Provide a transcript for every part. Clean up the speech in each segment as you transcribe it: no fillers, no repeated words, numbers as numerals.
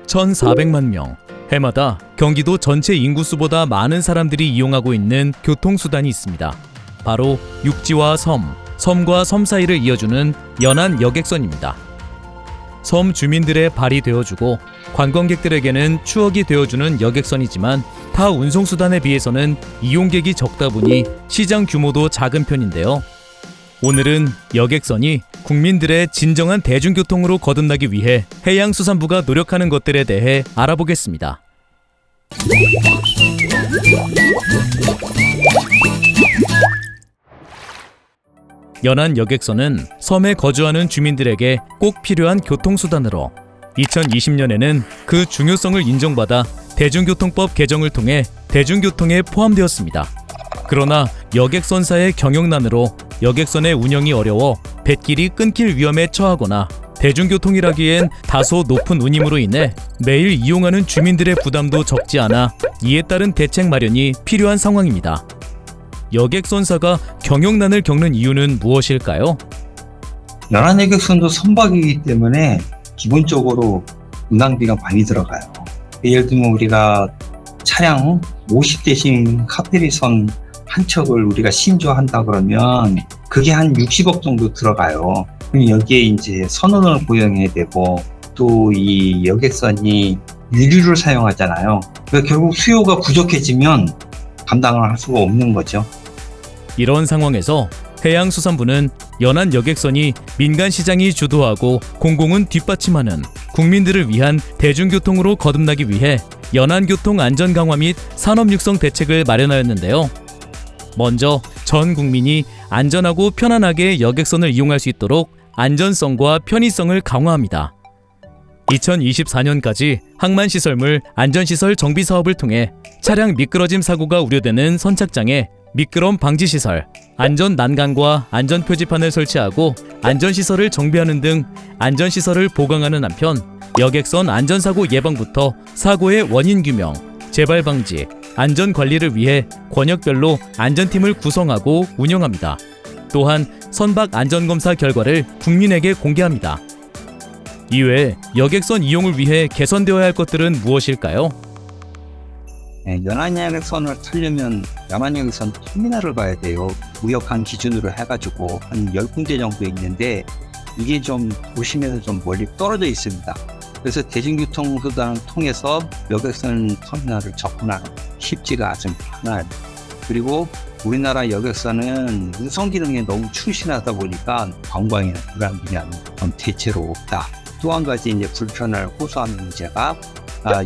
1,400만 명. 해마다 경기도 전체 인구수보다 많은 사람들이 이용하고 있는 교통수단이 있습니다. 바로 육지와 섬, 섬과 섬 사이를 이어주는 연안 여객선입니다. 섬 주민들의 발이 되어주고 관광객들에게는 추억이 되어주는 여객선이지만 타 운송수단에 비해서는 이용객이 적다 보니 시장 규모도 작은 편인데요. 오늘은 여객선이 국민들의 진정한 대중교통으로 거듭나기 위해 해양수산부가 노력하는 것들에 대해 알아보겠습니다. 연안 여객선은 섬에 거주하는 주민들에게 꼭 필요한 교통수단으로 2020년에는 그 중요성을 인정받아 대중교통법 개정을 통해 대중교통에 포함되었습니다. 그러나 여객선사의 경영난으로 여객선의 운영이 어려워 뱃길이 끊길 위험에 처하거나 대중교통이라기엔 다소 높은 운임으로 인해 매일 이용하는 주민들의 부담도 적지 않아 이에 따른 대책 마련이 필요한 상황입니다. 여객선사가 경영난을 겪는 이유는 무엇일까요? 연안여객선도 선박이기 때문에 기본적으로 운항비가 많이 들어가요. 예를 들면 우리가 차량 50대씩 카페리선 한 척을 우리가 신조한다 그러면 그게 한 60억 정도 들어가요. 그럼 여기에 이제 선원을 고용해야 되고 또 이 여객선이 유류를 사용하잖아요. 그러니까 결국 수요가 부족해지면 감당을 할 수가 없는 거죠. 이런 상황에서 해양수산부는 연안 여객선이 민간 시장이 주도하고 공공은 뒷받침하는 국민들을 위한 대중교통으로 거듭나기 위해 연안교통 안전 강화 및 산업 육성 대책을 마련하였는데요. 먼저 전 국민이 안전하고 편안하게 여객선을 이용할 수 있도록 안전성과 편의성을 강화합니다. 2024년까지 항만시설물 안전시설 정비 사업을 통해 차량 미끄러짐 사고가 우려되는 선착장에 미끄럼 방지 시설, 안전 난간과 안전 표지판을 설치하고 안전시설을 정비하는 등 안전시설을 보강하는 한편 여객선 안전사고 예방부터 사고의 원인 규명, 재발 방지, 안전 관리를 위해 권역별로 안전팀을 구성하고 운영합니다. 또한 선박 안전검사 결과를 국민에게 공개합니다. 이외에 여객선 이용을 위해 개선되어야 할 것들은 무엇일까요? 연안여객선을 타려면 연안여객선 터미널을 가야 돼요. 무역항 기준으로 해가지고 한 10군데 정도 있는데 이게 좀 도심에서 좀 멀리 떨어져 있습니다. 그래서 대중교통수단을 통해서 여객선 터미널을 접근하는 쉽지가 않아요. 그리고 우리나라 여객선은 운송 기능에 너무 충실하다 보니까 관광이나 관광비는 대체로 없다. 또 한 가지 이제 불편을 호소하는 문제가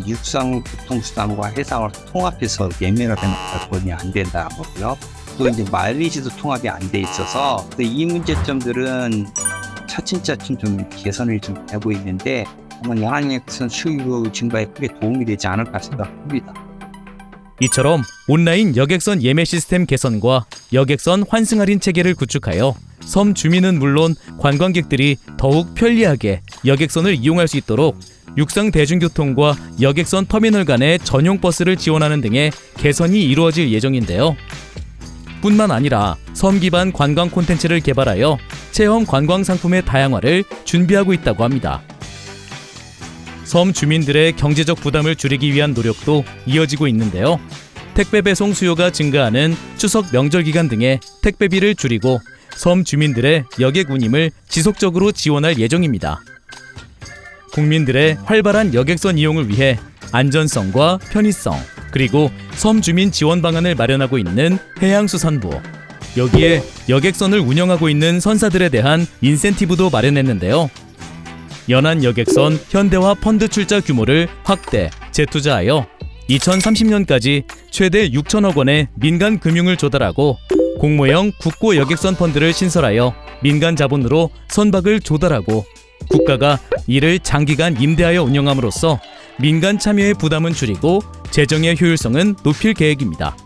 육상 교통수단과 해상을 통합해서 예매를 해놓으면 안 된다는 거고요. 또 이제 마일리지도 통합이 안 돼 있어서 이 문제점들은 차츰차츰 좀 개선이 좀 되고 있는데 아마 연안여객선 수요 증가에 크게 도움이 되지 않을까 생각합니다. 이처럼 온라인 여객선 예매 시스템 개선과 여객선 환승 할인 체계를 구축하여 섬 주민은 물론 관광객들이 더욱 편리하게 여객선을 이용할 수 있도록 육상 대중교통과 여객선 터미널 간의 전용 버스를 지원하는 등의 개선이 이루어질 예정인데요. 뿐만 아니라 섬 기반 관광 콘텐츠를 개발하여 체험 관광 상품의 다양화를 준비하고 있다고 합니다. 섬 주민들의 경제적 부담을 줄이기 위한 노력도 이어지고 있는데요. 택배 배송 수요가 증가하는 추석 명절 기간 등의 택배비를 줄이고 섬 주민들의 여객 운임을 지속적으로 지원할 예정입니다. 국민들의 활발한 여객선 이용을 위해 안전성과 편의성, 그리고 섬 주민 지원 방안을 마련하고 있는 해양수산부. 여기에 여객선을 운영하고 있는 선사들에 대한 인센티브도 마련했는데요. 연안 여객선 현대화 펀드 출자 규모를 확대, 재투자하여 2030년까지 최대 6천억 원의 민간 금융을 조달하고 공모형 국고 여객선 펀드를 신설하여 민간 자본으로 선박을 조달하고 국가가 이를 장기간 임대하여 운영함으로써 민간 참여의 부담은 줄이고 재정의 효율성은 높일 계획입니다.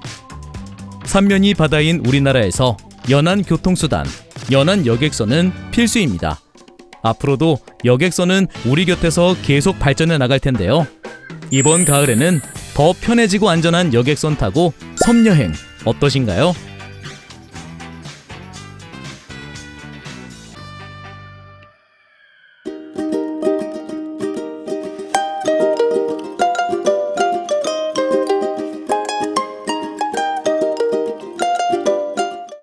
삼면이 바다인 우리나라에서 연안 교통수단, 연안 여객선은 필수입니다. 앞으로도 여객선은 우리 곁에서 계속 발전해 나갈 텐데요. 이번 가을에는 더 편해지고 안전한 여객선 타고 섬여행 어떠신가요?